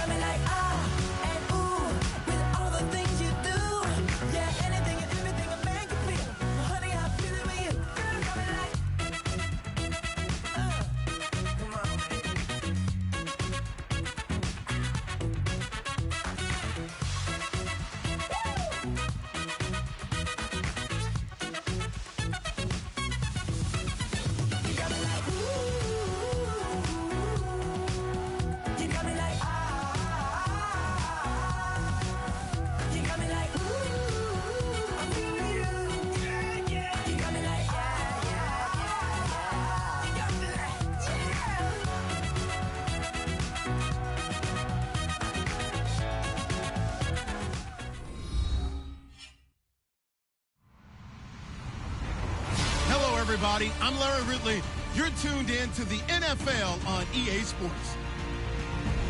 got me like, and ooh, with all the things you do. Yeah, anything and everything a man can feel. Honey, I feel it with you. Girl, you got me like, come on, everybody. I'm Larry Ridley. You're tuned in to the NFL on EA Sports.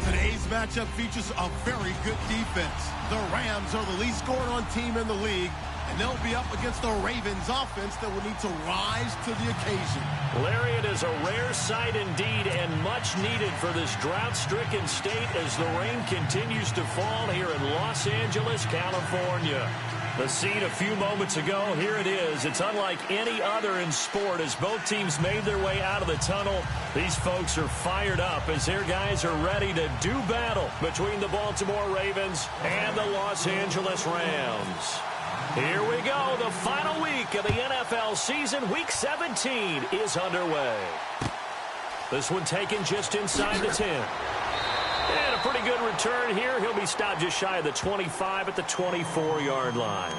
Today's matchup features a very good defense. The Rams are the least scored on team in the league, and they'll be up against the Ravens offense that will need to rise to the occasion. Larry, it is a rare sight indeed and much needed for this drought-stricken state as the rain continues to fall here in Los Angeles, California. The scene a few moments ago, here it is. It's unlike any other in sport as both teams made their way out of the tunnel. These folks are fired up as their guys are ready to do battle between the Baltimore Ravens and the Los Angeles Rams. Here we go. The final week of the NFL season, Week 17, is underway. This one taken just inside the 10. And a pretty good return here. He'll be stopped just shy of the 25 at the 24-yard line.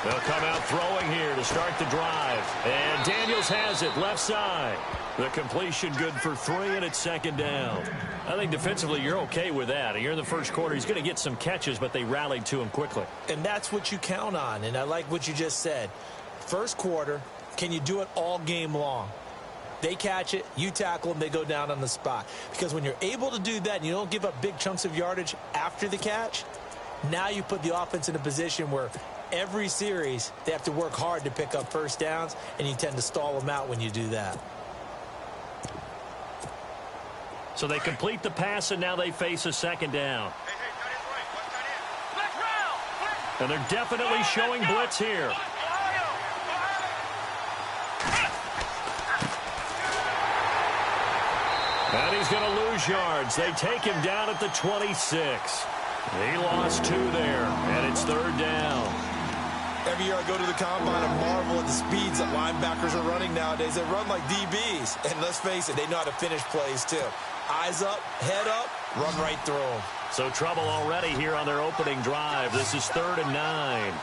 They'll come out throwing here to start the drive. And Daniels has it left side. The completion good for 3, and it's second down. I think defensively you're okay with that. You're in the first quarter. He's going to get some catches, but they rallied to him quickly. And that's what you count on, and I like what you just said. First quarter, can you do it all game long? They catch it, you tackle them, they go down on the spot. Because when you're able to do that and you don't give up big chunks of yardage after the catch, now you put the offense in a position where every series they have to work hard to pick up first downs, and you tend to stall them out when you do that. So they complete the pass, and now they face a second down. And they're definitely showing blitz here. And he's going to lose yards. They take him down at the 26. He lost 2 there, and it's third down. Every year I go to the combine and marvel at the speeds that linebackers are running nowadays. They run like DBs. And let's face it, they know how to finish plays too. Eyes up, head up, run right through them. So trouble already here on their opening drive. This is 3rd and 9.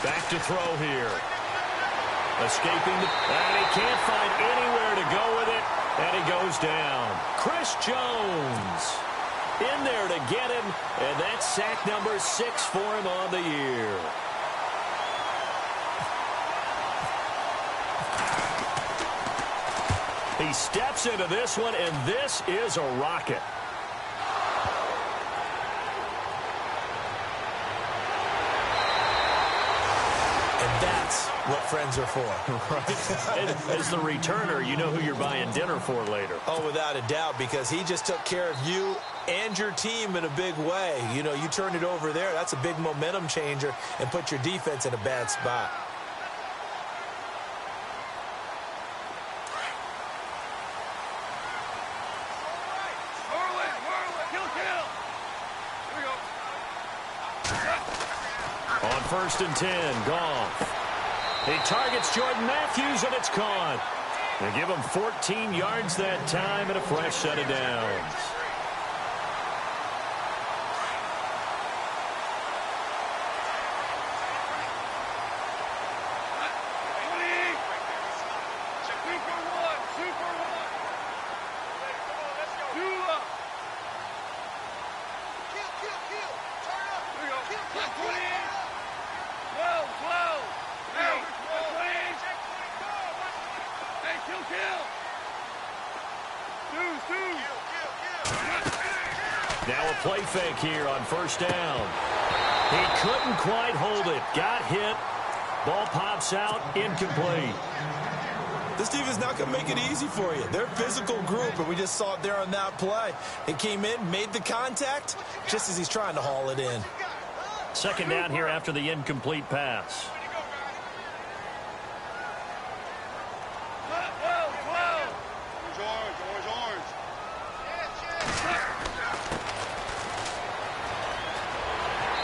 Back to throw here. Escaping and he can't find anywhere to go with it, and he goes down. Chris Jones in there to get him, and that's sack number 6 for him on the year. He steps into this one, and this is a rocket. And that's what friends are for. Right. As the returner, you know who you're buying dinner for later. Oh, without a doubt, because he just took care of you and your team in a big way. You know, you turned it over there. That's a big momentum changer and put your defense in a bad spot. On 1st and 10, Goff. He targets Jordan Matthews, and it's caught. They give him 14 yards that time and a fresh set of downs. Now a play fake here on first down. He couldn't quite hold it. Got hit. Ball pops out. Incomplete. This team is not going to make it easy for you. They're a physical group, and we just saw it there on that play. It came in, made the contact, just as he's trying to haul it in. Second down here after the incomplete pass.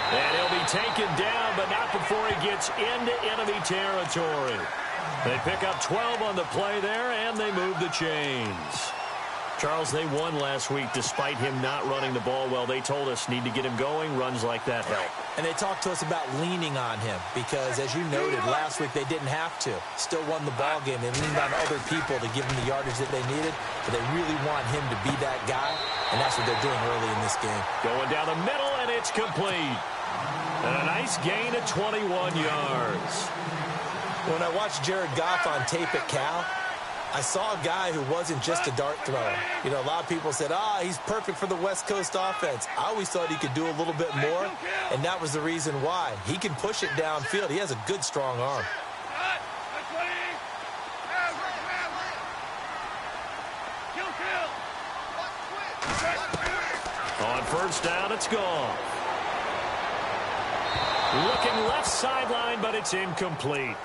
And he'll be taken down, but not before he gets into enemy territory. They pick up 12 on the play there, and they move the chains. Charles, they won last week despite him not running the ball well. They told us need to get him going. Runs like that help. And they talked to us about leaning on him because, as you noted, last week they didn't have to. Still won the ball game. They leaned on other people to give them the yardage that they needed, but they really want him to be that guy, and that's what they're doing early in this game. Going down the middle, and it's complete. And a nice gain of 21 yards. When I watched Jared Goff on tape at Cal, I saw a guy who wasn't just a dart thrower. You know, a lot of people said, he's perfect for the West Coast offense. I always thought he could do a little bit more, and that was the reason why. He can push it downfield. He has a good, strong arm. On first down, it's gone. Looking left sideline, but it's incomplete.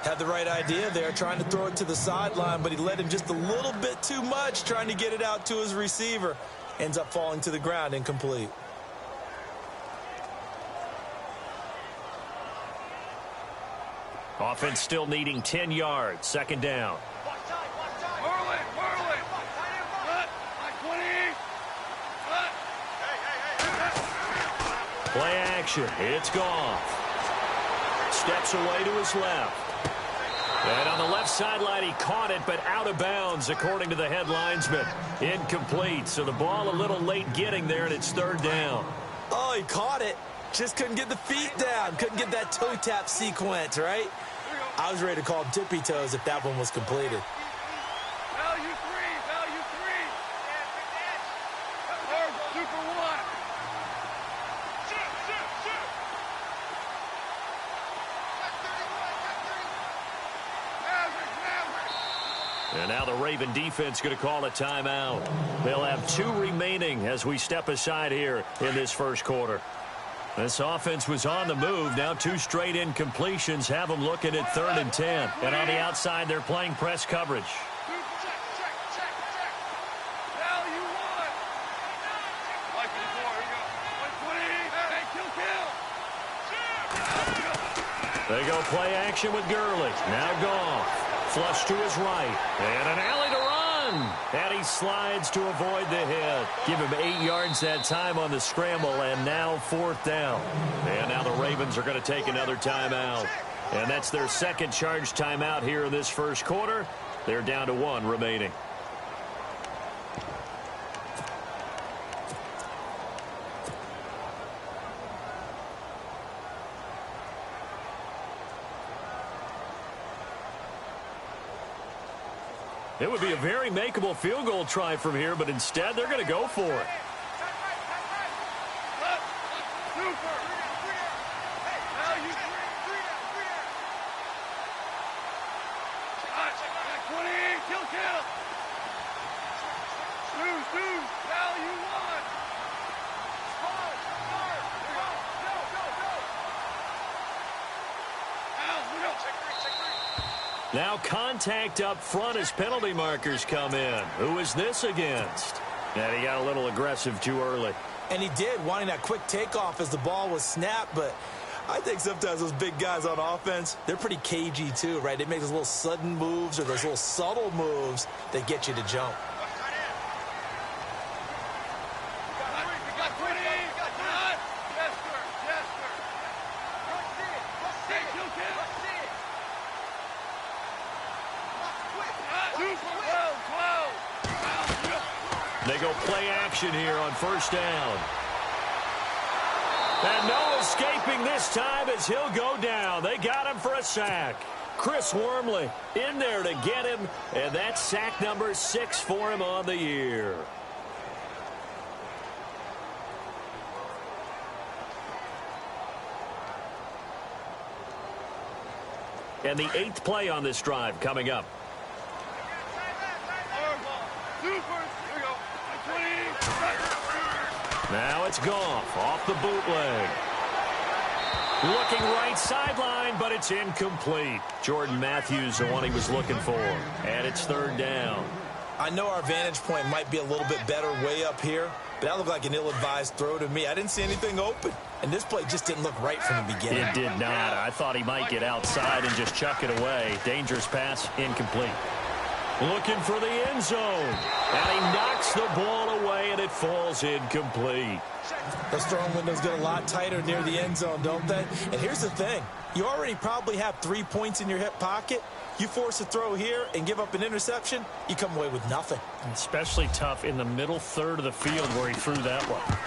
Had the right idea there, trying to throw it to the sideline, but he led him just a little bit too much, trying to get it out to his receiver. Ends up falling to the ground, incomplete. Offense still needing 10 yards. Second down. Play action. It's Goff. Steps away to his left. And on the left sideline, he caught it, but out of bounds, according to the head linesman. Incomplete. So the ball a little late getting there, and it's third down. Oh, he caught it. Just couldn't get the feet down. Couldn't get that toe tap sequence, right? I was ready to call him tippy toes if that one was completed. Value three. Super one. And now the Raven defense going to call a timeout. They'll have 2 remaining as we step aside here in this first quarter. This offense was on the move. Now 2 straight incompletions have them looking at 3rd and 10. And on the outside, they're playing press coverage. Check. Value one. Like before, here we go. 120. Hey, kill. They go play action with Gurley. Now Goff. Flush to his right. And an alley to run. And he slides to avoid the hit. Give him 8 yards that time on the scramble. And now 4th down. And now the Ravens are going to take another timeout. And that's their second charge timeout here in this first quarter. They're down to 1 remaining. It would be a very makeable field goal try from here, but instead they're going to go for it. Now contact up front as penalty markers come in. Who is this against? And he got a little aggressive too early. And he did, wanting that quick takeoff as the ball was snapped, but I think sometimes those big guys on offense, they're pretty cagey too, right? They make those little sudden moves or those little subtle moves that get you to jump. They go play action here on first down. And no escaping this time as he'll go down. They got him for a sack. Chris Wormley in there to get him, and that's sack number 6 for him on the year. And the 8th play on this drive coming up. Now it's Goff off the bootleg. Looking right sideline, but it's incomplete. Jordan Matthews, the one he was looking for. And it's 3rd down. I know our vantage point might be a little bit better way up here, but that looked like an ill-advised throw to me. I didn't see anything open, and this play just didn't look right from the beginning. It did not. I thought he might get outside and just chuck it away. Dangerous pass, incomplete. Looking for the end zone. And he knocks the ball away, and it falls incomplete. Those throwing windows get a lot tighter near the end zone, don't they? And here's the thing. You already probably have 3 points in your hip pocket. You force a throw here and give up an interception, you come away with nothing. Especially tough in the middle third of the field where he threw that one.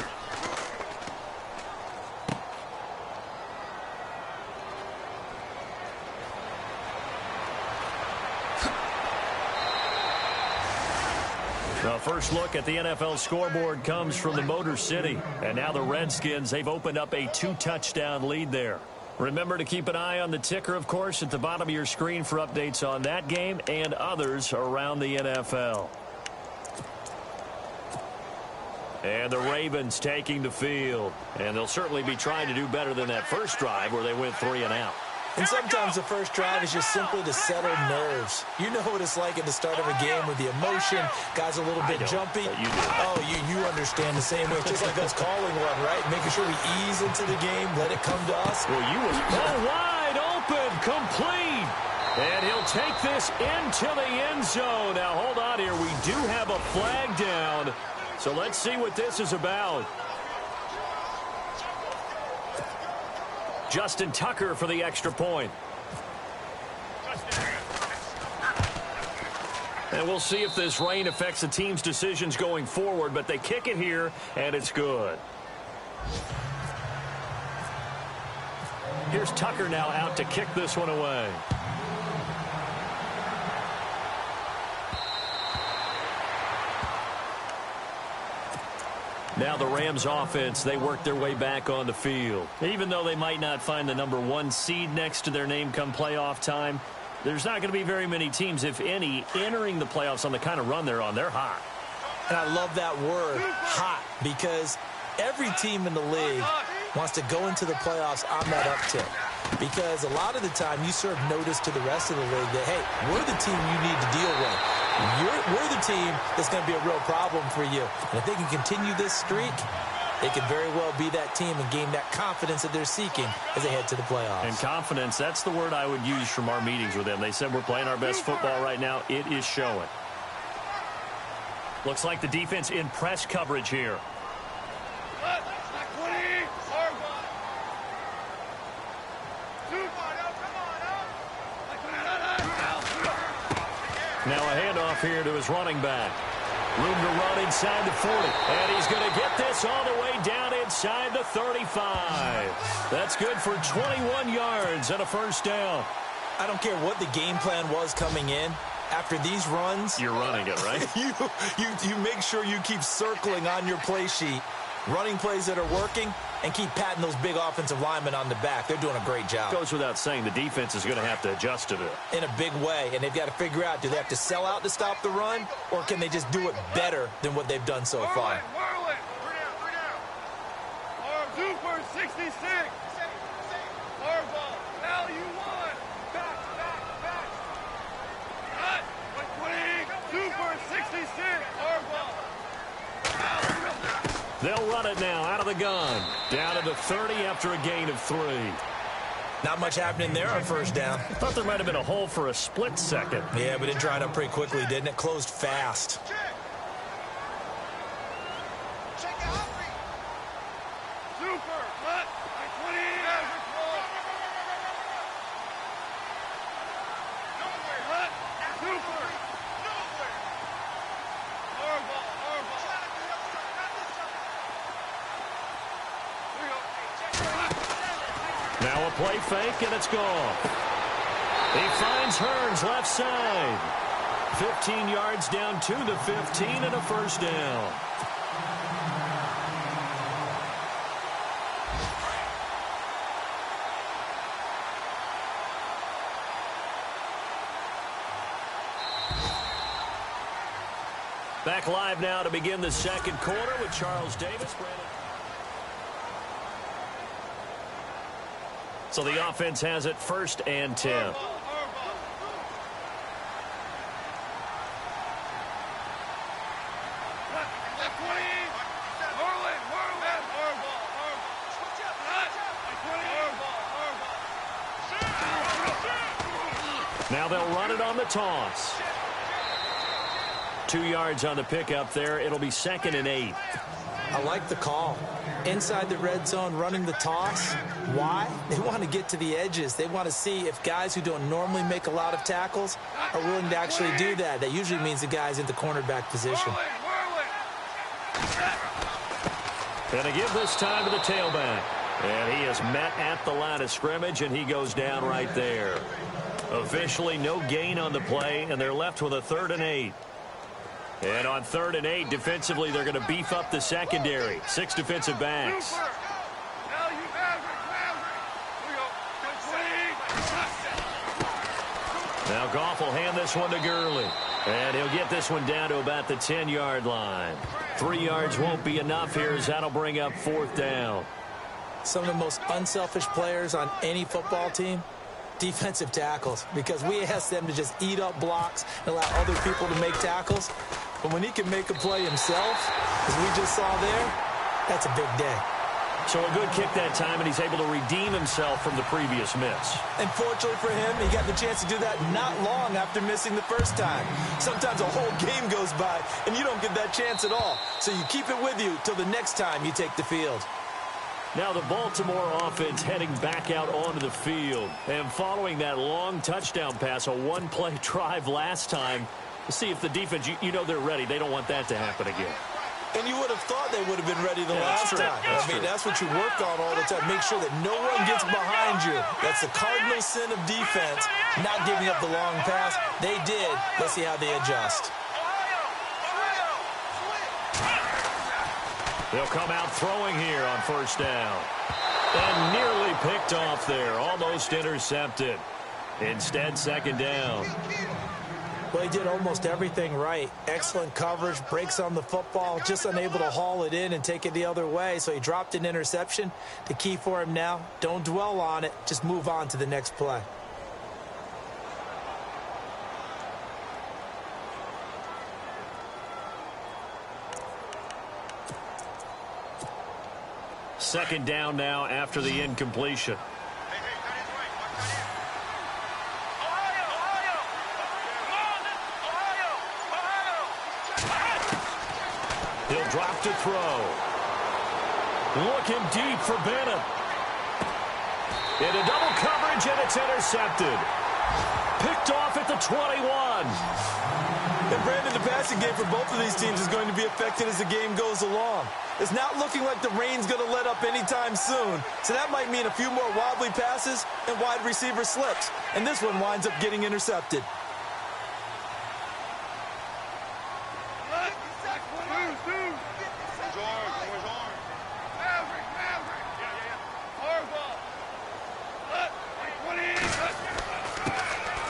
The first look at the NFL scoreboard comes from the Motor City. And now the Redskins, they've opened up a 2-touchdown lead there. Remember to keep an eye on the ticker, of course, at the bottom of your screen for updates on that game and others around the NFL. And the Ravens taking the field. And they'll certainly be trying to do better than that first drive where they went 3 and out. And sometimes the first drive is just simply to settle nerves. You know what it's like at the start of a game with the emotion. Guys are a little bit jumpy. But you do. Oh, you understand the same way. It's just like us calling one, right? Making sure we ease into the game, let it come to us. Well, you was wide open, complete. And he'll take this into the end zone. Now, hold on here. We do have a flag down. So let's see what this is about. Justin Tucker for the extra point. And we'll see if this rain affects the team's decisions going forward, but they kick it here, and it's good. Here's Tucker now out to kick this one away. Now the Rams offense, they work their way back on the field. Even though they might not find the #1 seed next to their name come playoff time, there's not going to be very many teams, if any, entering the playoffs on the kind of run they're on. They're hot. And I love that word, hot, because every team in the league wants to go into the playoffs on that uptick. Because a lot of the time you serve notice to the rest of the league that, hey, we're the team you need to deal with. We're the team that's going to be a real problem for you. And if they can continue this streak, they could very well be that team and gain that confidence that they're seeking as they head to the playoffs. And confidence, that's the word I would use from our meetings with them. They said we're playing our best football right now. It is showing. Looks like the defense in press coverage here. Now a handoff here to his running back. Room to run inside the 40. And he's going to get this all the way down inside the 35. That's good for 21 yards and a first down. I don't care what the game plan was coming in. After these runs, you're running it, right? you make sure you keep circling on your play sheet, running plays that are working, and keep patting those big offensive linemen on the back. They're doing a great job. Goes without saying the defense is going to have to adjust to it. In a big way, and they've got to figure out, do they have to sell out to stop the run, or can they just do it better than what they've done so far? Marlin. 2 for 66. Harbaugh. Now you won. Back. Cut. 120. 2 for 66. Harbaugh. They'll run it now out of the gun. Down to the 30 after a gain of 3. Not much happening there on first down. Thought there might have been a hole for a split second. Yeah, but it dried up pretty quickly, didn't it? Closed fast. Super. Cut. 20. Cut. Super. Horrible. Now a play fake, and it's gone. He finds Hearns left side. 15 yards down to the 15 and a first down. Back live now to begin the second quarter with Charles Davis. So the offense has it 1st and 10. Now they'll run it on the toss. 2 yards on the pickup there. It'll be 2nd and 8. I like the call. Inside the red zone, running the toss. Why? They want to get to the edges. They want to see if guys who don't normally make a lot of tackles are willing to actually do that. That usually means the guy's in the cornerback position. And to give this time to the tailback. And he is met at the line of scrimmage, and he goes down right there. Officially no gain on the play, and they're left with a 3rd and 8. And on 3rd and 8, defensively, they're going to beef up the secondary. 6 defensive backs. Now Goff will hand this one to Gurley. And he'll get this one down to about the 10-yard line. 3 yards won't be enough here as that'll bring up 4th down. Some of the most unselfish players on any football team, defensive tackles, because we ask them to just eat up blocks and allow other people to make tackles. But when he can make a play himself, as we just saw there, that's a big day. So a good kick that time, and he's able to redeem himself from the previous miss. And fortunately for him, he got the chance to do that not long after missing the first time. Sometimes a whole game goes by, and you don't get that chance at all. So you keep it with you till the next time you take the field. Now the Baltimore offense heading back out onto the field. And following that long touchdown pass, a one-play drive last time, see if the defense, you know they're ready. They don't want that to happen again. And you would have thought they would have been ready the last time. That's what you work on all the time. Make sure that no one gets behind you. That's the cardinal sin of defense, not giving up the long pass. They did. Let's see how they adjust. They'll come out throwing here on 1st down. And nearly picked off there. Almost intercepted. Instead, 2nd down. Well, he did almost everything right. Excellent coverage, breaks on the football, just unable to haul it in and take it the other way. So he dropped an interception. The key for him now, don't dwell on it. Just move on to the next play. Second down now after the incompletion. He'll drop to throw. Looking deep for Bennett. Into double coverage, and it's intercepted. Picked off at the 21. And Brandon, the passing game for both of these teams is going to be affected as the game goes along. It's not looking like the rain's going to let up anytime soon. So that might mean a few more wobbly passes and wide receiver slips. And this one winds up getting intercepted.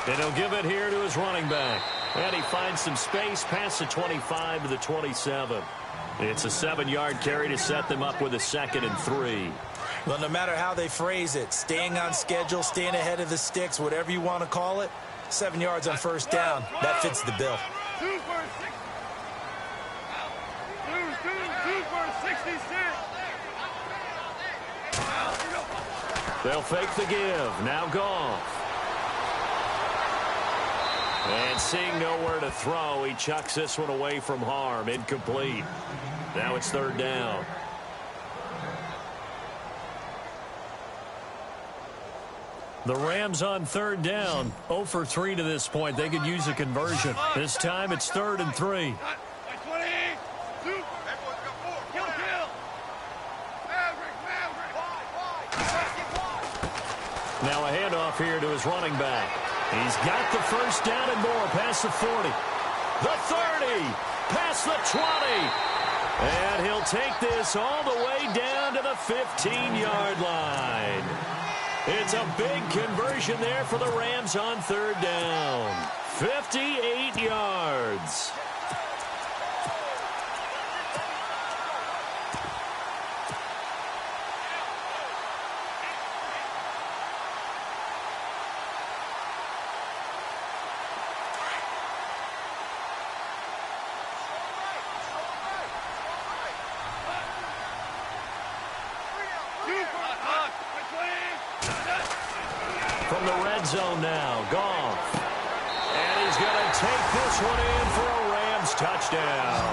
And he'll give it here to his running back. And he finds some space past the 25 to the 27. It's a 7-yard carry to set them up with a 2nd and 3. Well, no matter how they phrase it, staying on schedule, staying ahead of the sticks, whatever you want to call it, 7 yards on 1st down, that fits the bill. 2 for 6. They'll fake the give. Now Goff. And seeing nowhere to throw, he chucks this one away from harm. Incomplete. Now it's third down. The Rams on third down. 0 for 3 to this point. They could use a conversion. This time it's 3rd and 3. Now a handoff here to his running back. He's got the first down and more past the 40. The 30. Past the 20. And he'll take this all the way down to the 15-yard line. It's a big conversion there for the Rams on third down. 58 yards. From the red zone now, Goff. And he's going to take this one in for a Rams touchdown.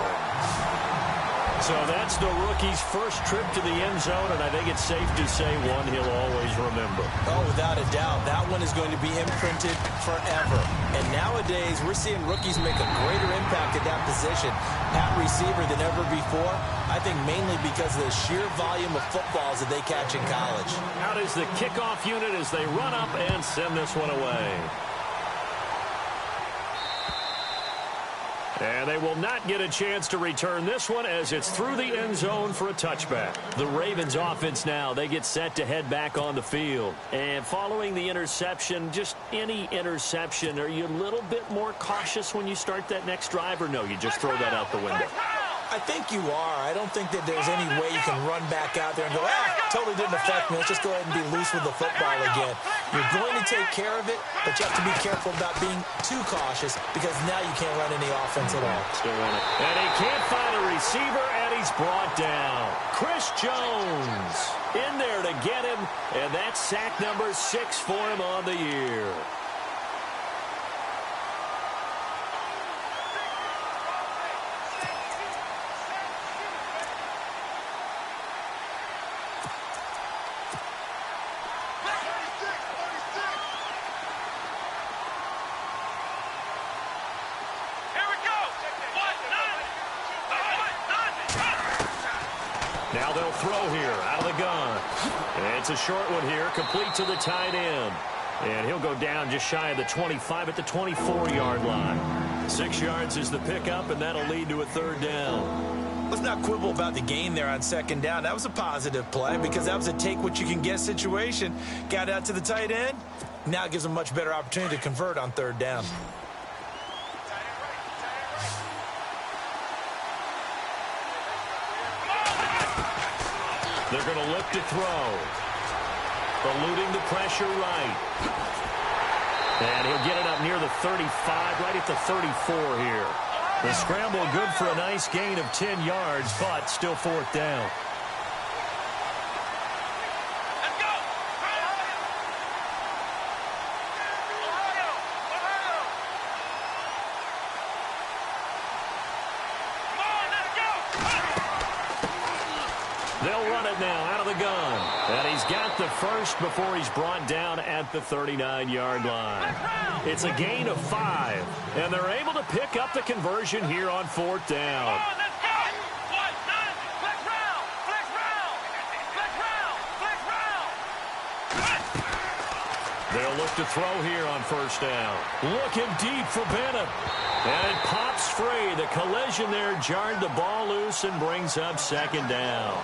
So that's the rookie's first trip to the end zone, and I think it's safe to say one he'll always remember. Oh, without a doubt. That one is going to be imprinted forever. And nowadays, we're seeing rookies make a greater impact at that position at receiver than ever before. I think mainly because of the sheer volume of footballs that they catch in college. Out is the kickoff unit as they run up and send this one away. And they will not get a chance to return this one as it's through the end zone for a touchback. The Ravens offense now, they get set to head back on the field. And following the interception, just any interception, are you a little bit more cautious when you start that next drive, or no, you just throw that out the window? I think you are. I don't think that there's any way you can run back out there and go, totally didn't affect me. Let's just go ahead and be loose with the football again. You're going to take care of it, but you have to be careful about being too cautious because now you can't run any offense at all. And he can't find a receiver, and he's brought down. Chris Jones in there to get him, and that's sack number 6 for him on the year. Now they'll throw here out of the gun. And it's a short one here, complete to the tight end. And he'll go down just shy of the 25 at the 24-yard line. 6 yards is the pickup, and that'll lead to a third down. Let's not quibble about the gain there on second down. That was a positive play because that was a take-what-you-can-get situation. Got out to the tight end. Now it gives them a much better opportunity to convert on third down. They're going to look to throw. Eluding the pressure right. And he'll get it up near the 35, right at the 34 here. The scramble good for a nice gain of 10 yards, but still fourth down. They'll run it now out of the gun. And he's got the first before he's brought down at the 39-yard line. It's a gain of 5. And they're able to pick up the conversion here on fourth down. They'll look to throw here on first down. Looking deep for Bennett. And it pops free. The collision there jarred the ball loose and brings up second down.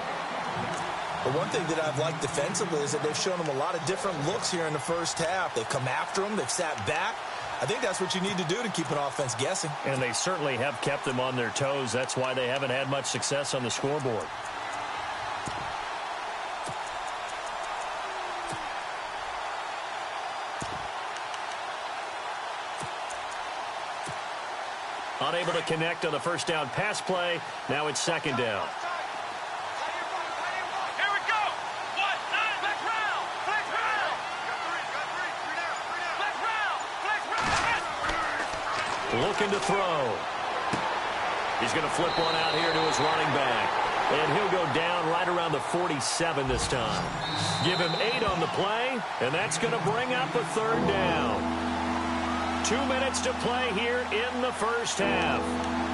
The one thing that I've liked defensively is that they've shown them a lot of different looks here in the first half. They've come after them. They've sat back. I think that's what you need to do to keep an offense guessing. And they certainly have kept them on their toes. That's why they haven't had much success on the scoreboard. Unable to connect on the first down pass play. Now it's second down. looking to throw. He's going to flip one out here to his running back. And he'll go down right around the 47 this time. Give him 8 on the play, and that's going to bring up a third down. 2 minutes to play here in the first half.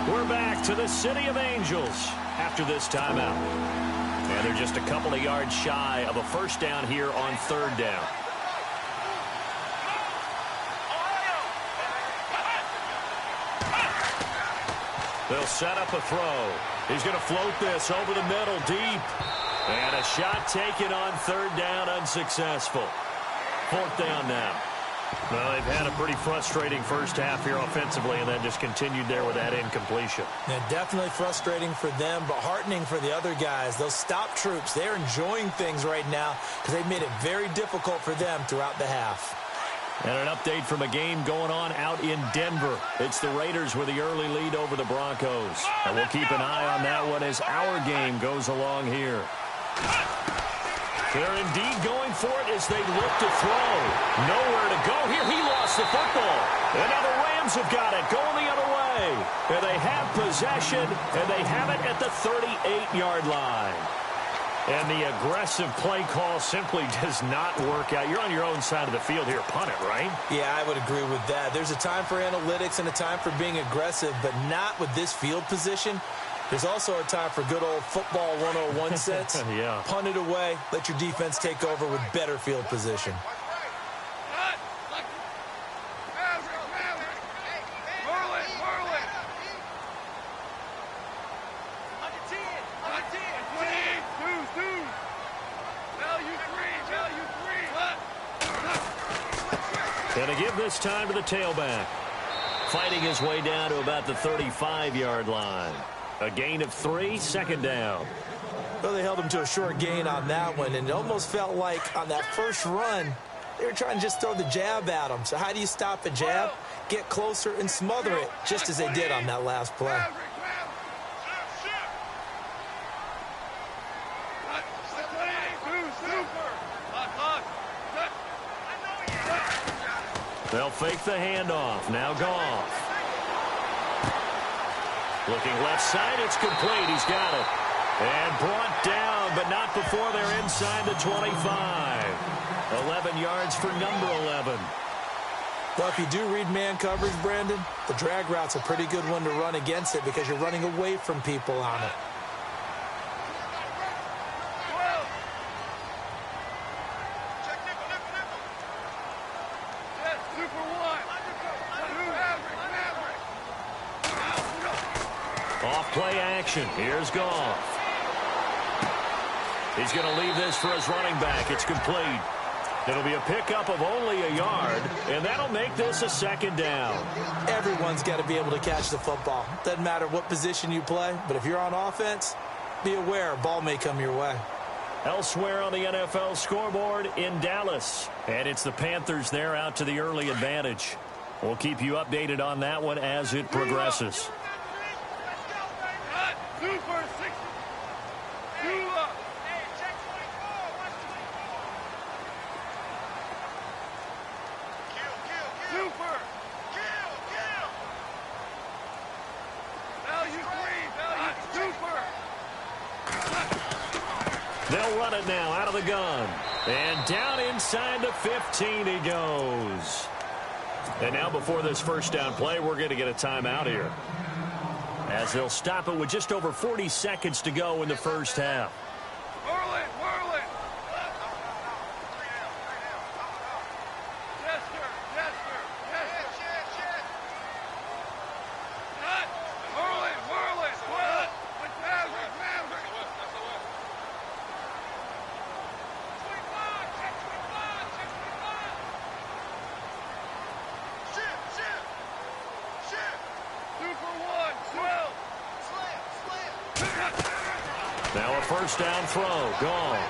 We're back to the City of Angels after this timeout. And they're just a couple of yards shy of a first down here on third down. They'll set up a throw. He's going to float this over the middle deep. And a shot taken on third down, unsuccessful. Fourth down now. Well, they've had a pretty frustrating first half here offensively, and then just continued there with that incompletion. Yeah, definitely frustrating for them, but heartening for the other guys. Those stop troops, they're enjoying things right now because they've made it very difficult for them throughout the half. And an update from a game going on out in Denver. It's the Raiders with the early lead over the Broncos. And we'll keep an eye on that one as our game goes along here. They're indeed going for it as they look to throw. Nowhere to go here. He lost the football. And now the Rams have got it going the other way. And they have possession, and they have it at the 38-yard line. And the aggressive play call simply does not work out. You're on your own side of the field here. Punt it, right? Yeah, I would agree with that. There's a time for analytics and a time for being aggressive, but not with this field position. There's also a time for good old football 101 sense. Yeah. Punt it away. Let your defense take over with better field position. And to give this time to the tailback. Fighting his way down to about the 35-yard line. A gain of 3, second down. Well, they held him to a short gain on that one, and it almost felt like on that first run, they were trying to just throw the jab at him. So how do you stop a jab? Get closer and smother it, just as they did on that last play. They'll fake the handoff. Now Goff. Looking left side. It's complete. He's got it. And brought down, but not before they're inside the 25. 11 yards for number 11. Well, if you do read man coverage, Brandon, the drag route's a pretty good one to run against it because you're running away from people on it. Play action. Here's Goff. He's going to leave this for his running back. It's complete. It'll be a pickup of only a yard, and that'll make this a second down. Everyone's got to be able to catch the football. Doesn't matter what position you play, but if you're on offense, be aware a ball may come your way. Elsewhere on the NFL scoreboard in Dallas, and it's the Panthers there out to the early advantage. We'll keep you updated on that one as it progresses. Super 6. 2 up. Hey, check 24. Kill. Super. Kill. Value 3. Super. They'll run it now out of the gun. And down inside the 15 he goes. And now before this first down play, we're going to get a timeout here, as they'll stop it with just over 40 seconds to go in the first half. Whirl it. Now a first down throw. Gone.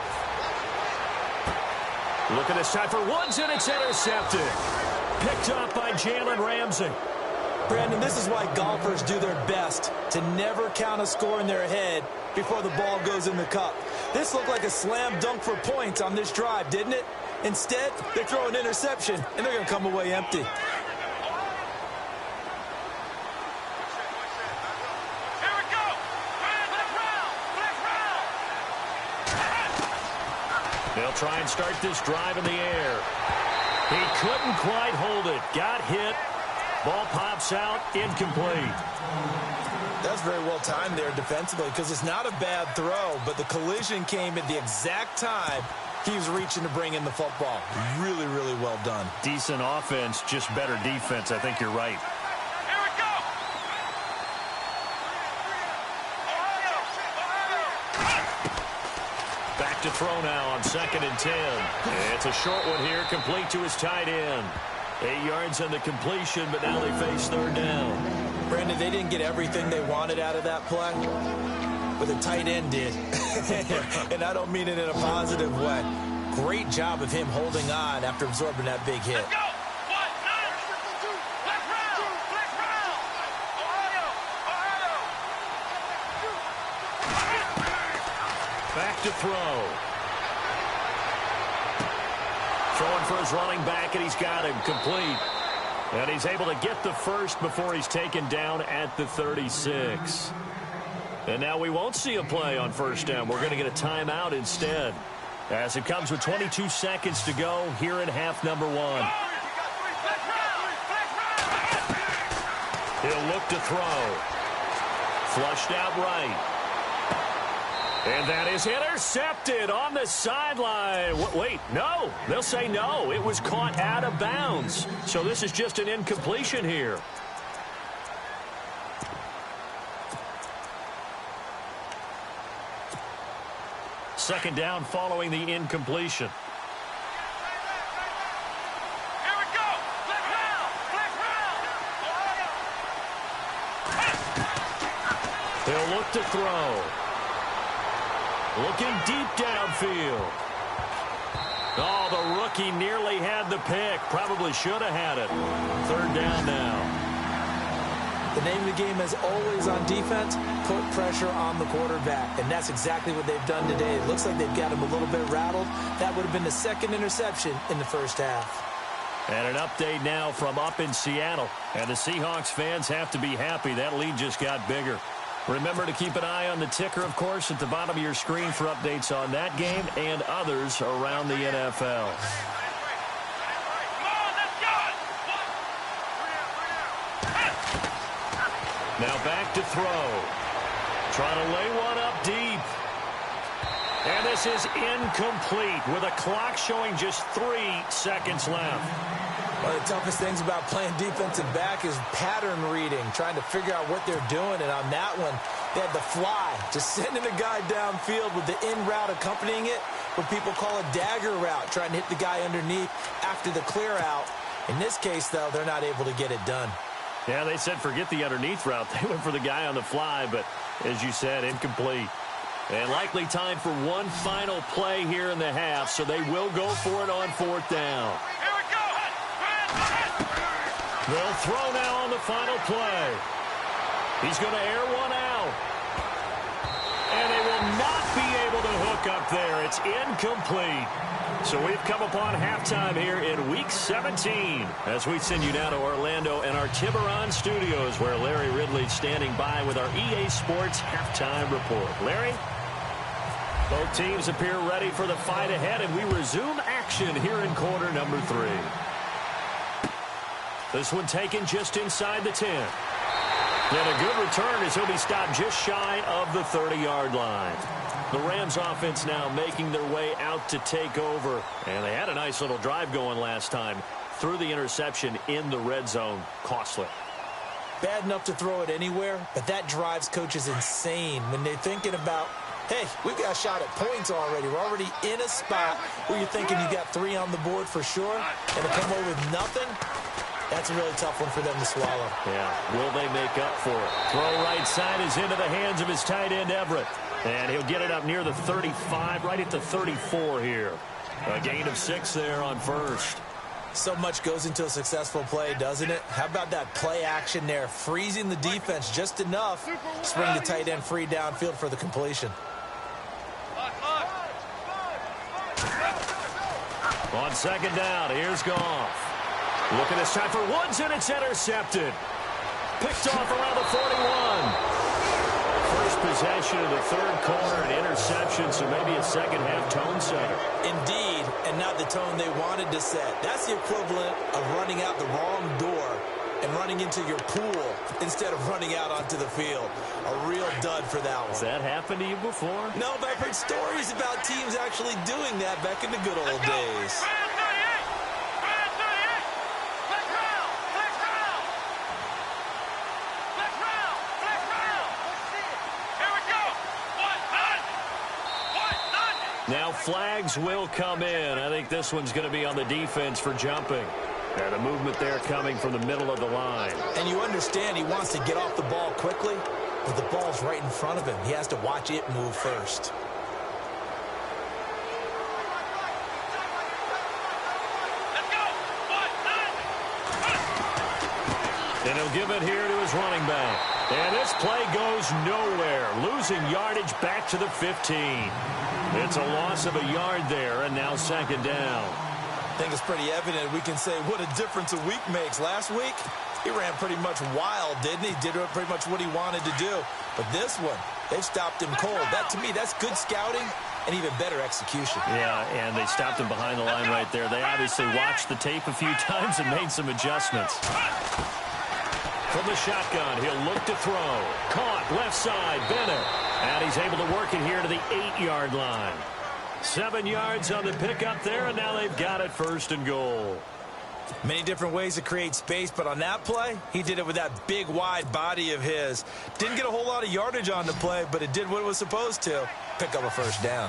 Look at this time for Woods, and it's intercepted. Picked up by Jalen Ramsey. Brandon, this is why golfers do their best to never count a score in their head before the ball goes in the cup. This looked like a slam dunk for points on this drive, didn't it? Instead, they throw an interception, and they're going to come away empty. They'll try and start this drive in the air. He couldn't quite hold it. Got hit. Ball pops out. Incomplete. That's very well timed there defensively because it's not a bad throw, but the collision came at the exact time he was reaching to bring in the football. Really, really well done. Decent offense, just better defense. I think you're right. Here we go. Back to throw now on 2nd and 10. It's a short one here, complete to his tight end. 8 yards on the completion, but now they face 3rd down. Brandon, they didn't get everything they wanted out of that play, but the tight end did. And I don't mean it in a positive way. Great job of him holding on after absorbing that big hit. Let's go. 1, 9. Left round. Left round. Ohio. Back to throw. Throwing for his running back, and he's got him complete. And he's able to get the first before he's taken down at the 36. And now we won't see a play on 1st down. We're going to get a timeout instead, as it comes with 22 seconds to go here in half number 1. He'll look to throw. Flushed out right. And that is intercepted on the sideline. Wait, no. They'll say no. It was caught out of bounds. So this is just an incompletion here. Second down following the incompletion. Here we go. Left round. Ohio. He'll look to throw. Looking deep downfield. Oh, the rookie nearly had the pick. Probably should have had it. 3rd down now. The name of the game is always on defense, put pressure on the quarterback. And that's exactly what they've done today. It looks like they've got him a little bit rattled. That would have been the 2nd interception in the 1st half. And an update now from up in Seattle. And the Seahawks fans have to be happy. That lead just got bigger. Remember to keep an eye on the ticker, of course, at the bottom of your screen for updates on that game and others around the NFL. Now back to throw. Trying to lay one up deep. And this is incomplete with a clock showing just 3 seconds left. One of the toughest things about playing defensive back is pattern reading, trying to figure out what they're doing. And on that one, they had the fly, just sending a guy downfield with the in route accompanying it, what people call a dagger route, trying to hit the guy underneath after the clear out. In this case, though, they're not able to get it done. Yeah, they said forget the underneath route. They went for the guy on the fly, but as you said, incomplete. And likely time for one final play here in the half, so they will go for it on 4th down. Here we go. They'll throw now on the final play. He's going to air one out. And they will not be able to hook up there. It's incomplete. So we've come upon halftime here in Week 17 as we send you down to Orlando and our Tiburon studios where Larry Ridley's standing by with our EA Sports halftime report. Larry? Both teams appear ready for the fight ahead, and we resume action here in quarter number 3. This one taken just inside the 10. And a good return as he'll be stopped just shy of the 30-yard line. The Rams offense now making their way out to take over. And they had a nice little drive going last time. Threw the interception in the red zone. Costly. Bad enough to throw it anywhere, but that drives coaches insane when they're thinking about, hey, we've got a shot at points already. We're already in a spot where you're thinking you got 3 on the board for sure, and to come away with nothing, that's a really tough one for them to swallow. Yeah, will they make up for it? Throw right side is into the hands of his tight end, Everett. And he'll get it up near the 35, right at the 34 here. A gain of 6 there on 1st. So much goes into a successful play, doesn't it? How about that play action there, freezing the defense just enough to bring the tight end free downfield for the completion. On 2nd down, here's Goff. Looking this time for Woods, and it's intercepted. Picked off around the 41. First possession of the third quarter, an interception, so maybe a second-half tone setter. Indeed, and not the tone they wanted to set. That's the equivalent of running out the wrong door and running into your pool instead of running out onto the field. A real dud for that one. Has that happened to you before? No, but I've heard stories about teams actually doing that back in the good old days. Now flags will come in. I think this one's going to be on the defense for jumping. And a movement there coming from the middle of the line. And you understand he wants to get off the ball quickly, but the ball's right in front of him. He has to watch it move first. And he'll give it here to his running back. And this play goes nowhere. Losing yardage back to the 15. It's a loss of a yard there, and now second down. I think it's pretty evident we can say what a difference a week makes. Last week, he ran pretty much wild, didn't he? Did pretty much what he wanted to do. But this one, they've stopped him cold. That, to me, that's good scouting and even better execution. Yeah, and they stopped him behind the line right there. They obviously watched the tape a few times and made some adjustments. From the shotgun, he'll look to throw. Caught, left side, Bennett. And he's able to work it here to the 8-yard line. 7 yards on the pickup there, and now they've got it first and goal. Many different ways to create space, but on that play, he did it with that big, wide body of his. Didn't get a whole lot of yardage on the play, but it did what it was supposed to. Pick up a first down.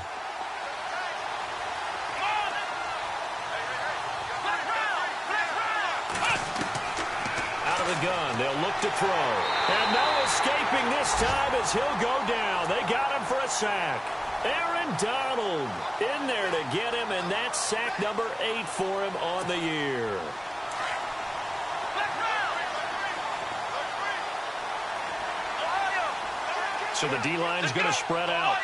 Out of the gun, they'll look to throw. And no escaping this time as he'll go down. They got him for a sack. Aaron Donald in there to get him, and that's sack number 8 for him on the year. So the D-line's going to spread out.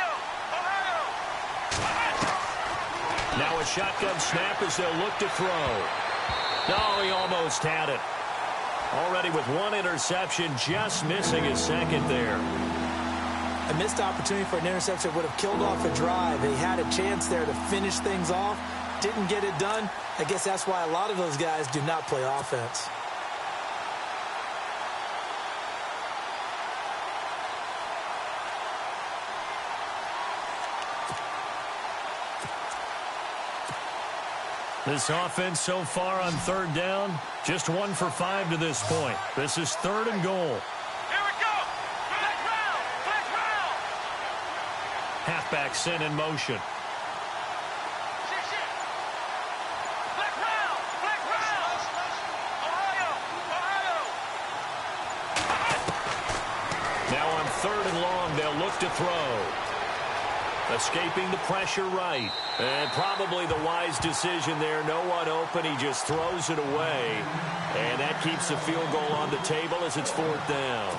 Now a shotgun snap as they'll look to throw. No, he almost had it. Already with one interception, just missing his second there. A missed opportunity for an interception would have killed off a drive. They had a chance there to finish things off. Didn't get it done. I guess that's why a lot of those guys do not play offense. This offense so far on third down, just 1 for 5 to this point. This is third and goal. Here we go. Flag round. Flag round. Halfback sent in motion. Flag round. Flag round. Ohio. Ohio. Now on third and long, they'll look to throw. Escaping the pressure right. And probably the wise decision there. No one open. He just throws it away. And that keeps the field goal on the table as it's fourth down.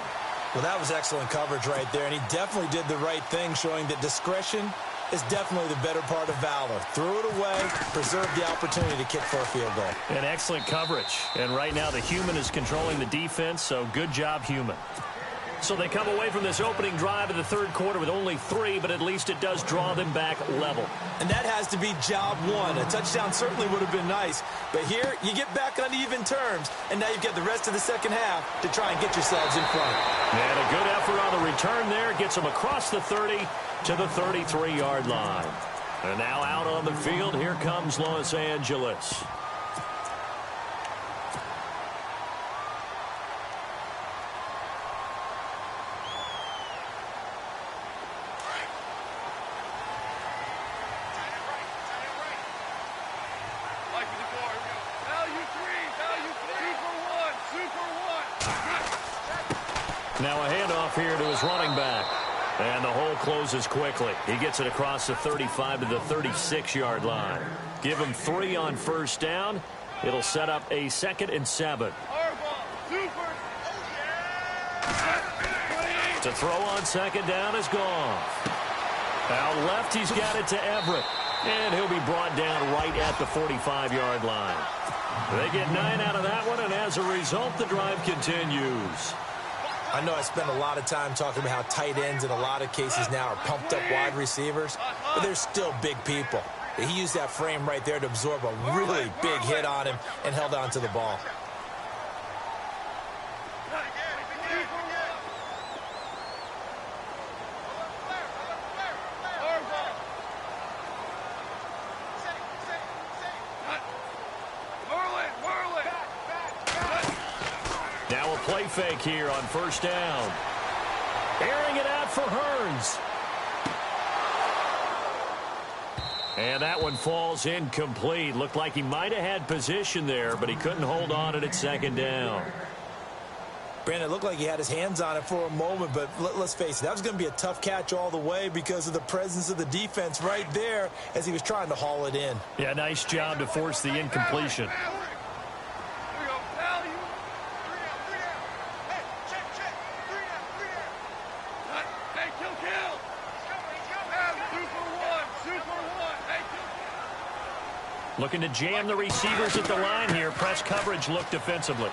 Well, that was excellent coverage right there. And he definitely did the right thing, showing that discretion is definitely the better part of valor. Threw it away, preserved the opportunity to kick for a field goal. And excellent coverage. And right now the human is controlling the defense, so good job, human. So they come away from this opening drive of the third quarter with only 3, but at least it does draw them back level. And that has to be job 1. A touchdown certainly would have been nice. But here, you get back on even terms, and now you've got the rest of the second half to try and get yourselves in front. And a good effort on the return there gets them across the 30 to the 33-yard line. And now out on the field, here comes Los Angeles. Now a handoff here to his running back. And the hole closes quickly. He gets it across the 35 to the 36-yard line. Give him 3 on first down. It'll set up a 2nd and 7. To throw on second down is gone. Out left, he's got it to Everett. And he'll be brought down right at the 45-yard line. They get 9 out of that one, and as a result, the drive continues. I know I spend a lot of time talking about how tight ends in a lot of cases now are pumped up wide receivers, but they're still big people. He used that frame right there to absorb a really big hit on him and held on to the ball. Now a play fake here on first down. Airing it out for Hearns. And that one falls incomplete. Looked like he might have had position there, but he couldn't hold on to it at second down. Brandon, it looked like he had his hands on it for a moment, but let's face it, that was going to be a tough catch all the way because of the presence of the defense right there as he was trying to haul it in. Yeah, nice job to force the incompletion. Looking to jam the receivers at the line here. Press coverage look defensively.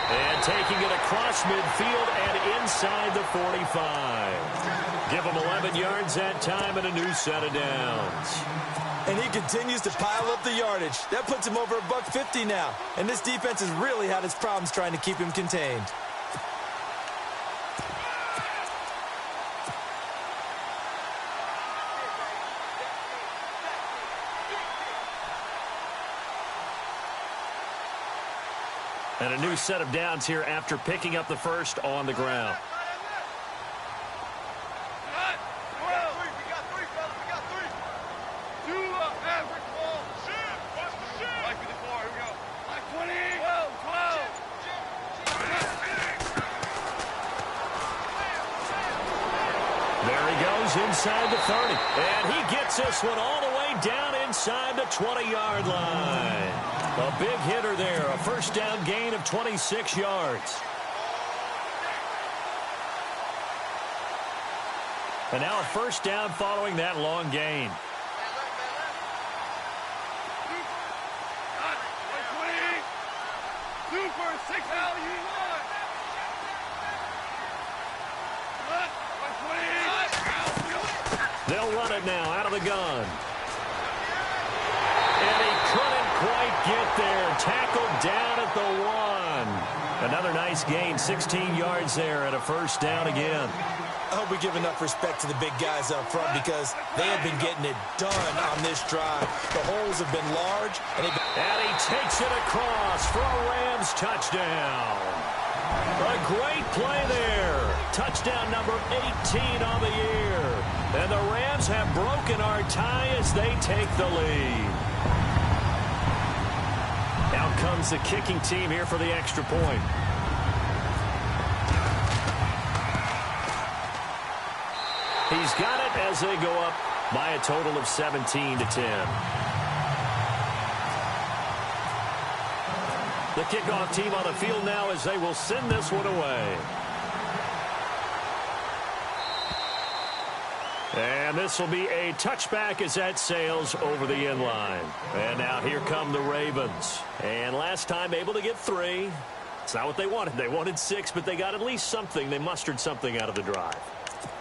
And taking it across midfield and inside the 45. Give him 11 yards that time and a new set of downs. And he continues to pile up the yardage. That puts him over $150 now. And this defense has really had its problems trying to keep him contained. And a new set of downs here after picking up the first on the ground. There he goes inside the 30. And he gets this one all the way down inside the 20-yard line. A big hitter there, a first down gain of 26 yards. And now a first down following that long gain. They'll run it now out of the gun. And he couldn't quite get there. Tackled down at the 1. Another nice gain, 16 yards there and a first down again. I hope we give enough respect to the big guys up front because they have been getting it done on this drive. The holes have been large. And he takes it across for a Rams touchdown. A great play there. Touchdown number 18 on the year. And the Rams have broken our tie as they take the lead. Out comes the kicking team here for the extra point. He's got it as they go up by a total of 17-10. The kickoff team on the field now as they will send this one away. And this will be a touchback as that sails over the end line. And now here come the Ravens. And last time able to get 3. It's not what they wanted. They wanted 6, but they got at least something. They mustered something out of the drive.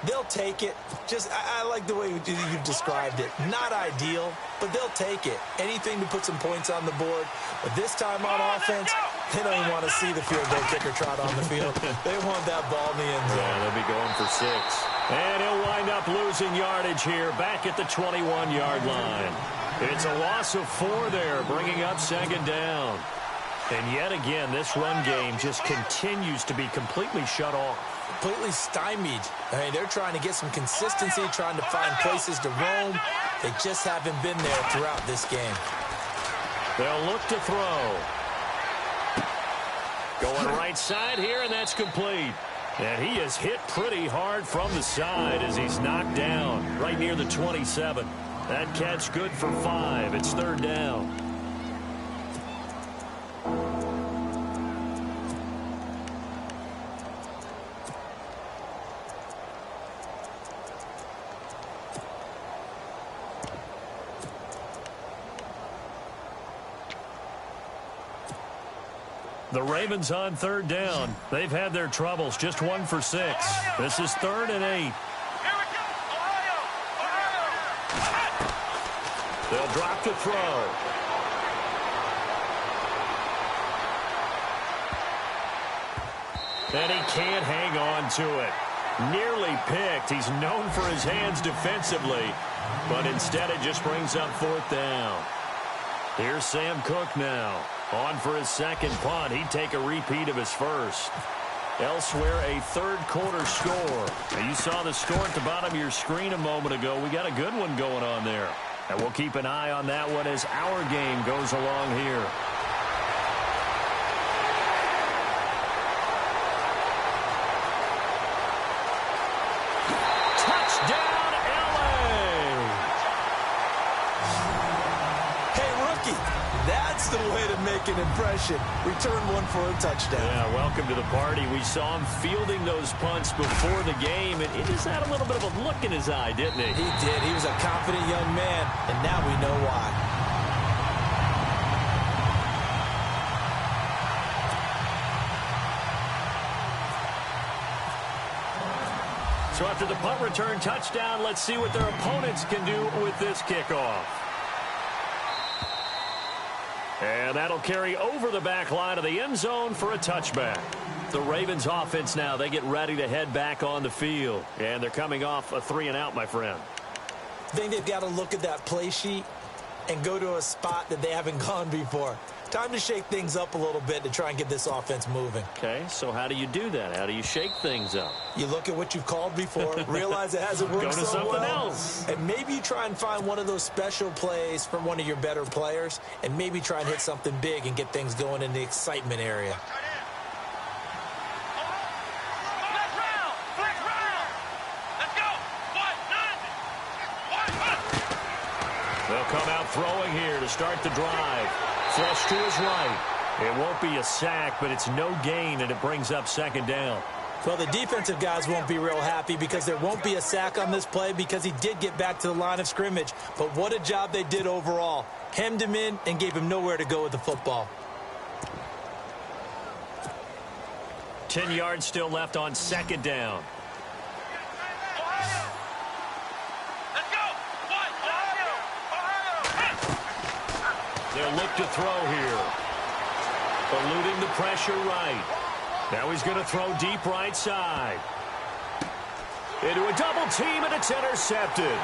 They'll take it. I like the way you've described it. Not ideal, but they'll take it. Anything to put some points on the board. But this time on offense, they don't even want to see the field goal kicker trot on the field. They want that ball in the end zone. Yeah, they'll be going for 6. And he'll wind up losing yardage here back at the 21-yard line. It's a loss of 4 there, bringing up second down. And yet again, this run game just continues to be completely shut off. Completely stymied. I mean, they're trying to get some consistency, trying to find places to roam. They just haven't been there throughout this game. They'll look to throw. Going right side here, and that's complete. And he is hit pretty hard from the side as he's knocked down right near the 27. That catch good for 5. It's third down. The Ravens on third down. They've had their troubles, just 1 for 6. This is 3rd and 8. Here we go. Ohio. They'll drop to throw. And he can't hang on to it. Nearly picked. He's known for his hands defensively, but instead it just brings up 4th down. Here's Sam Cook now. On for his second punt. He'd take a repeat of his first. Elsewhere, a third-quarter score. Now, you saw the score at the bottom of your screen a moment ago. We got a good one going on there. And we'll keep an eye on that one as our game goes along here. Touchdown, LA! Hey, rookie, that's the way to make an impression. Return one for a touchdown. Yeah, welcome to the party. We saw him fielding those punts before the game, and he just had a little bit of a look in his eye, didn't he? He did. He was a confident young man, and now we know why. So after the punt return touchdown, let's see what their opponents can do with this kickoff. And that'll carry over the back line of the end zone for a touchback. The Ravens offense now, they get ready to head back on the field. And they're coming off a 3-and-out, my friend. I think they've got to look at that play sheet and go to a spot that they haven't gone before. Time to shake things up a little bit to try and get this offense moving. Okay, so how do you do that? How do you shake things up? You look at what you've called before, realize it hasn't worked Go to so something well, else. and maybe you try and find one of those special plays from one of your better players, and maybe try and hit something big and get things going in the excitement area. Flex round. Let's go. 1-9. They'll come out throwing here to start the drive. Flush to his right. It won't be a sack, but it's no gain, and it brings up 2nd down. Well, the defensive guys won't be real happy because there won't be a sack on this play because he did get back to the line of scrimmage. But what a job they did overall. Hemmed him in and gave him nowhere to go with the football. 10 yards still left on 2nd down. Let's go. They'll look to throw here. Eluding the pressure right. Now he's going to throw deep right side. Into a double team, and it's intercepted.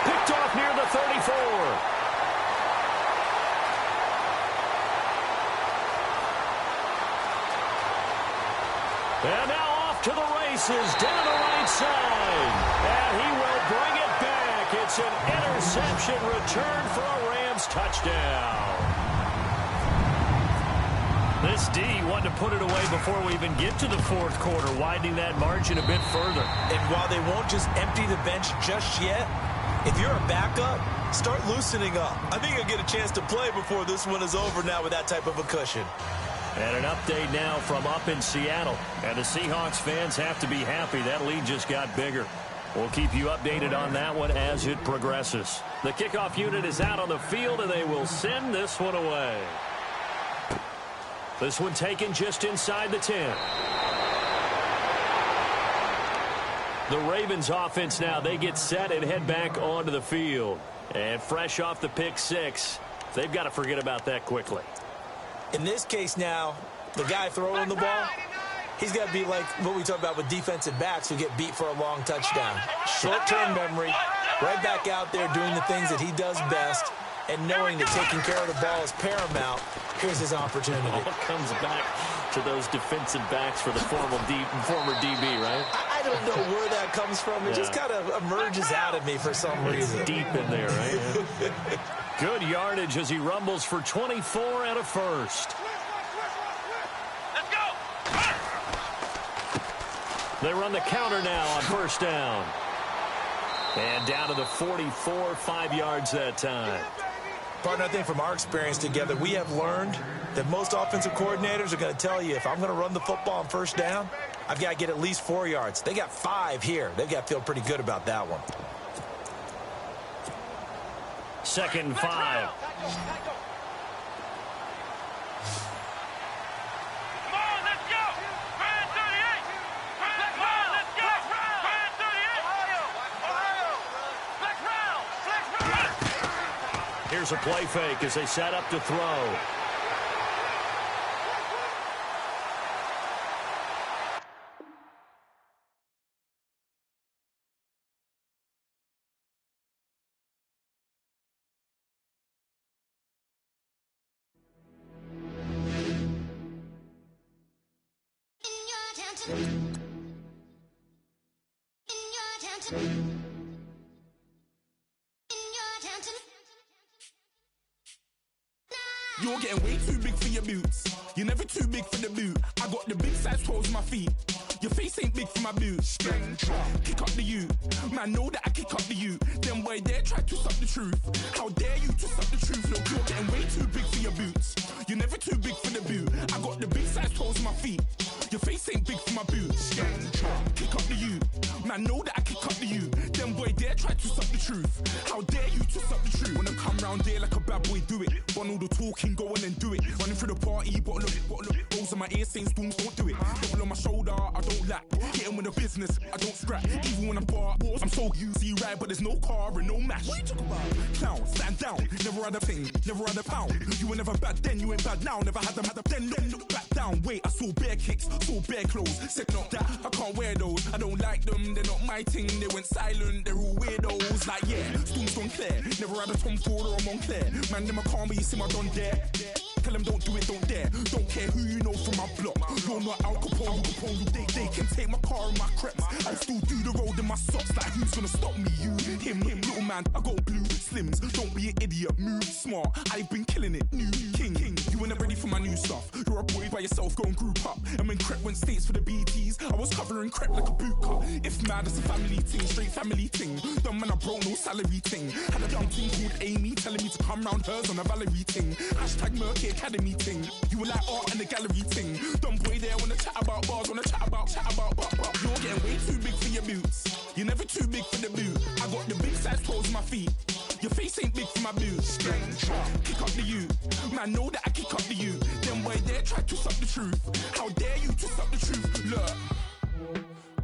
Picked off near the 34. And now off to the races, down the right side. And he will bring it back. It's an interception return for a Rams touchdown. This D wanted to put it away before we even get to the 4th quarter, widening that margin a bit further. And while they won't just empty the bench just yet, if you're a backup, start loosening up. I think you'll get a chance to play before this one is over now with that type of a cushion. And an update now from up in Seattle. And the Seahawks fans have to be happy. That lead just got bigger. We'll keep you updated on that one as it progresses. The kickoff unit is out on the field, and they will send this one away. This one taken just inside the 10. The Ravens offense now, they get set and head back onto the field. And fresh off the pick 6, they've got to forget about that quickly. In this case now, the guy throwing the ball, he's got to be like what we talk about with defensive backs who get beat for a long touchdown. Short-term memory, right back out there doing the things that he does best, and knowing that taking care of the ball is paramount. Here's his opportunity. All comes back to those defensive backs for the former DB, right? I don't know where that comes from. It just kind of emerges out of me for some reason. It's deep in there, right? Yeah. Good yardage as he rumbles for 24 and a first. Let's go. They run the counter now on 1st down. And down to the 44, 5 yards that time. Partner, I think from our experience together, we have learned that most offensive coordinators are going to tell you, if I'm going to run the football on 1st down, I've got to get at least 4 yards. They got 5 here. They've got to feel pretty good about that one. 2nd and 5. Here's a play fake as they set up to throw. You're getting way too big for your boots. You're never too big for the boot. I got the big size toes on my feet. Your face ain't big for my boots. Kick up the you. Man, know that I kick up the you. Them boy there try to twist up the truth. How dare you twist up the truth? Look, you're getting way too big for your boots. You're never too big for the boot. I got the big size toes on my feet. Your face ain't big for my boots. Kick up the you. Man, know that I kick up the you. Them boy there try to twist up the truth. How dare you twist up the truth? When I come round there like a bad boy, do it. Run all the talking, go on and do it. Running through the party, bottle up. Rose in my ear saying storms, don't do it. Double on my shoulder, I don't lack. Getting with the business, I don't scrap. Even when I'm bar, I'm so easy right, but there's no car and no match. What you talk about? Clown, stand down. Never had a thing, never had a pound. You were never bad then, you ain't bad now. Never had them, then look back down. Wait, I saw bare kicks, saw bare clothes. Said not that, I can't wear those. I don't like them, they're not my thing. They went silent, they're all weirdos. Like yeah, storms gone clear. Never had a Tom Ford or a Montclair. Man, them I can't, but you see my done there. Tell them don't do it, don't dare. Don't care who you know from my block. You're not Al Capone, they can take my car and my creps. I still do the road in my socks. Like who's gonna stop me? You, him, little man. I got blue slims. Don't be an idiot, move smart. I've been killing it, new king. You ain't ready for my new stuff. You're a boy by yourself, go and group up. And when Crep went states for the BTs, I was covering Crep like a boot cut. If mad, it's a family thing, straight family thing. Dumb man, I broke no salary thing. Had a young thing called Amy telling me to come round hers on a Valerie thing. Hashtag Murky Academy thing. You were like art and the gallery thing. Dumb boy there wanna chat about bars, wanna chat about. You're getting way too big for your boots. You're never too big for the boot. I got the big size toes on my feet. Your face ain't big for my boots. Kick up the you. Man, know that I kick up the you. Them boy there try to twist up the truth. How dare you twist up the truth? Look,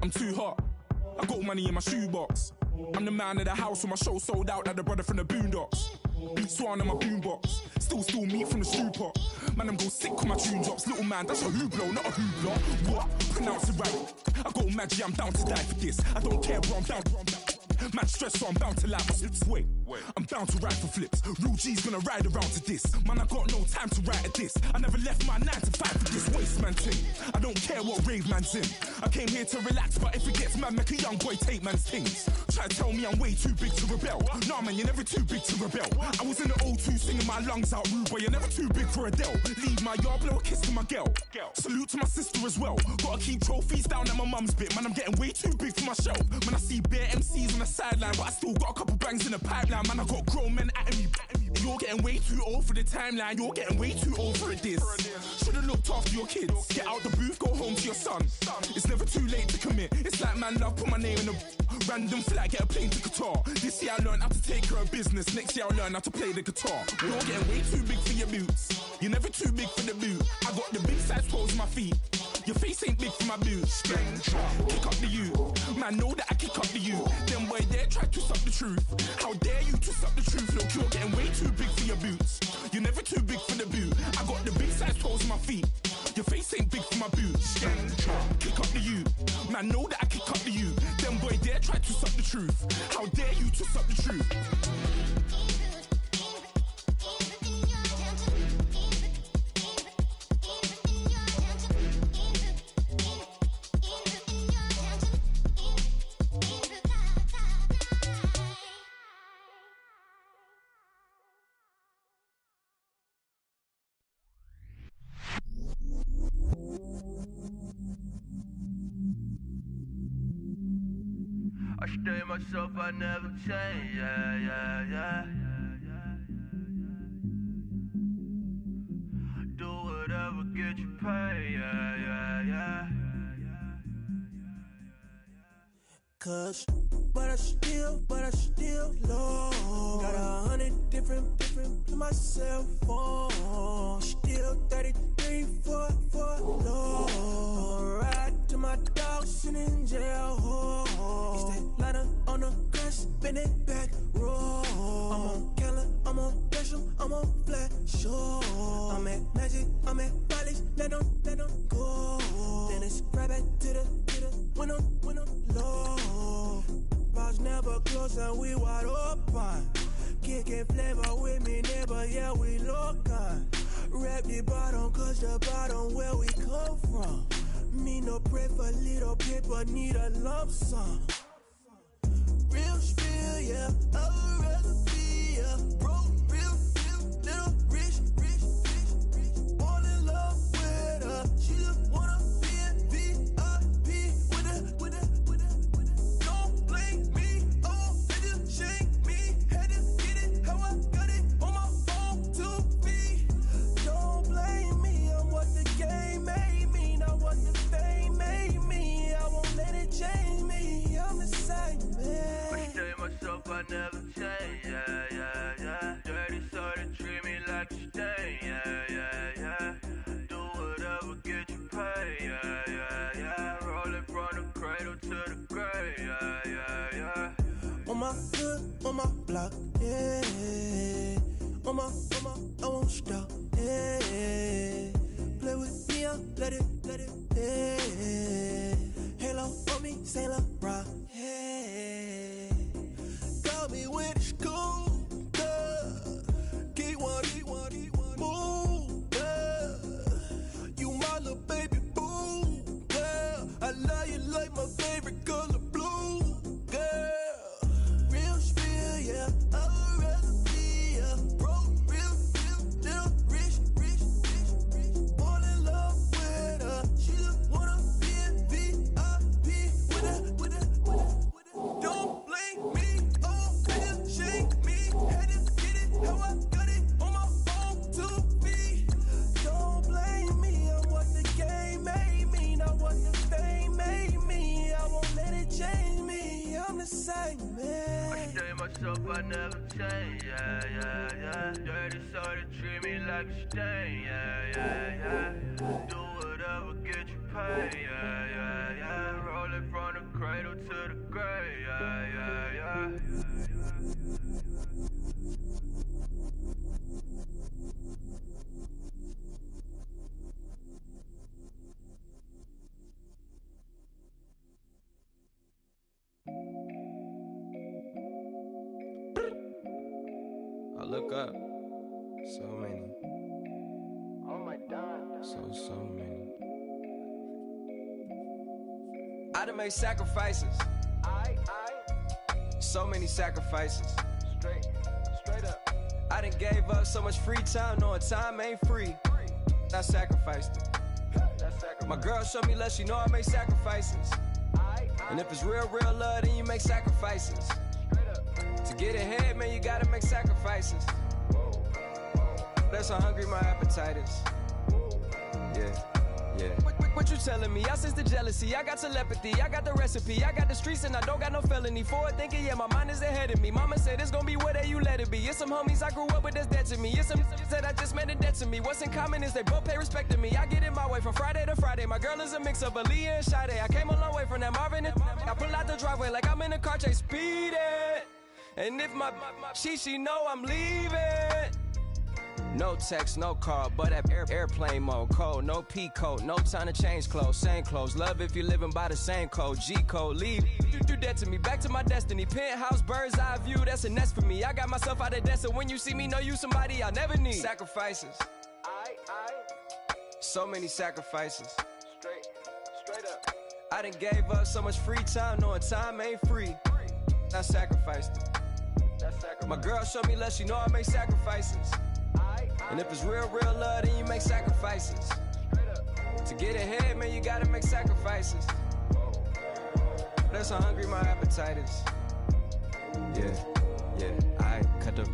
I'm too hot. I got money in my shoebox. I'm the man of the house when my show sold out like the brother from the Boondocks. Beat Swan in my boombox. Still meat from the stew pot. Man, I'm go sick with my tune drops. Little man, that's a hooplo, not a hoopla. What? Pronounce it right. I got magic, I'm down to die for this. I don't care, bro, I'm down. Man stressed, so I'm bound to like my slips. Wait, I'm bound to ride for flips. Real G's gonna ride around to this. Man, I got no time to write at this. I never left my 9 to 5 for this waste man thing. I don't care what rave man's in. I came here to relax, but if it gets mad, make a young boy take man's things. Try to tell me I'm way too big to rebel. Nah, man, you're never too big to rebel. I was in the O2 singing my lungs out rude, but you're never too big for Adele. Leave my yard, blow a kiss to my girl. Salute to my sister as well. Gotta keep trophies down at my mum's bit. Man, I'm getting way too big for my shelf. Man, I see bare MCs on the sideline, but I still got a couple bangs in the pipeline. Man, I got grown men at me. You're getting way too old for the timeline. You're getting way too old for a diss. Should've looked after your kids. Get out the booth, go home to your son. It's never too late to commit. It's like man love, put my name in a random flight, get a plane to Qatar. This year I learned how to take care of business. Next year I learn how to play the guitar. You're getting way too big for your boots. You're never too big for the boot. I got the big size toes on my feet. Your face ain't big for my boots. Kick up the you. Man, know that I kick up the you. Them boy there try to twist up the truth. How dare you twist up the truth? Look, you're getting way too big for your boots. You're never too big for the boot. I got the big size toes on my feet. Your face ain't big for my boots. Kick up the you. Man, know that I kick up the you. Them boy there try to twist up the truth. How dare you twist up the truth? I stay myself, I never change, yeah. Do whatever, get you paid, yeah. Cause, but I still low. Got 100 different in my cell phone. Still 33 for low. I'ma ride to my dog sitting in jail. It's that lighter on the grass, bend it back, roll. I'm on Keller, I'm on that I'm on flat shore. I'm at Magic, I'm at Bally's, let them go. Then it's right back to the when I'm low. Bars never close and we wide open. Kicking flavor with me, neighbor, yeah, we local. Rap the bottom, cause the bottom where we come from. Me no pray for little paper, need a lump sum. Real spill, yeah, I would rather be a broke, real, little rich. All in love with her, she just wanna be in VIP with her. Don't blame me, oh, they just shake me. Had to get it, how I got it on my phone to be. Don't blame me, I'm what the game made me, not what the fame made me. I won't let it change me, I'm the same man. I say myself, I never change, yeah. Dirty so they treat me like a stain, yeah. Do whatever, get you paid, yeah. Rolling from the cradle to the grave, yeah. On my hood, on my block, yeah. On my, I won't stop, yeah. Play with me, I'll let it, yeah. Halo on me, Saint Laurent, yeah. Got me with the school, yeah. Keep one, move, yeah. You my little baby boo, yeah. I love you like my favorite color blue, yeah. Real spill, yeah. I would rather be a broke, real, little rich. All in love with her, she just wanna be in VIP with her. Don't blame me, oh, they just shake me. Had to get it, how I got it on my phone to be. Don't blame me, I'm what the game made me, not what the fame made me. I won't let it change me, I'm the same man. I say myself, I never change, yeah. Dirty so they treat me like a stain, yeah. Do whatever, get you paid, yeah. Rolling from the cradle to the grave, yeah. I look up, so many. Oh my God. So many. I done made sacrifices. So many sacrifices. Straight up. I done gave up so much free time, knowing time ain't free. I sacrificed it. My girl showed me love, she know I make sacrifices. And if it's real love, then you make sacrifices. To get ahead, man, you gotta make sacrifices. That's how hungry my appetite is. Yeah. What you telling me? I sense the jealousy, I got telepathy, I got the recipe, I got the streets and I don't got no felony. Forward thinking, yeah, my mind is ahead of me. Mama said it's gonna be whatever you let it be. It's some homies I grew up with that's dead to me. It's some that I just met in debt to me. What's in common is they both pay respect to me. I get it my way from Friday to Friday. My girl is a mix of Aaliyah and Sade. I came a long way from that Marvin and I pull out the driveway like I'm in a car chase speeding. And if my she know I'm leaving. No text, no call, but at airplane mode. Code, no P code, no time to change clothes. Same clothes, love if you're living by the same code. G code, leave. You do that to me, back to my destiny. Penthouse, bird's eye view, that's a nest for me. I got myself out of debt, so when you see me, know you somebody I never need. Sacrifices. So many sacrifices. Straight up. I done gave up so much free time, knowing time ain't free. I sacrificed it. My girl showed me love, she know I make sacrifices. And if it's real love, then you make sacrifices. To get ahead, man, you gotta make sacrifices. That's how hungry my appetite is. Yeah. I cut the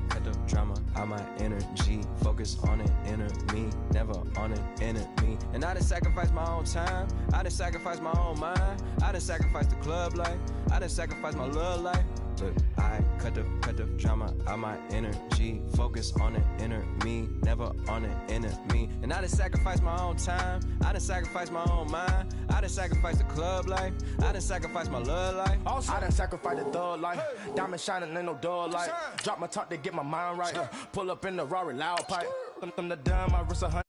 drama out my energy. Focus on an inner me, never on an enemy. And I done sacrificed my own time. I done sacrificed my own mind. I done sacrificed the club life. I done sacrificed my love life. Look, I cut the drama out my energy. Focus on the inner me, never on the enemy. And I done sacrificed my own time. I done sacrificed my own mind. I done sacrificed the club life. I done sacrificed my love life. Also, I done sacrificed the thug life. Hey. Diamond shining, ain't no dull light. Drop my top to get my mind right. Pull up in the Rari loud pipe. Them the dime, my wrist 100.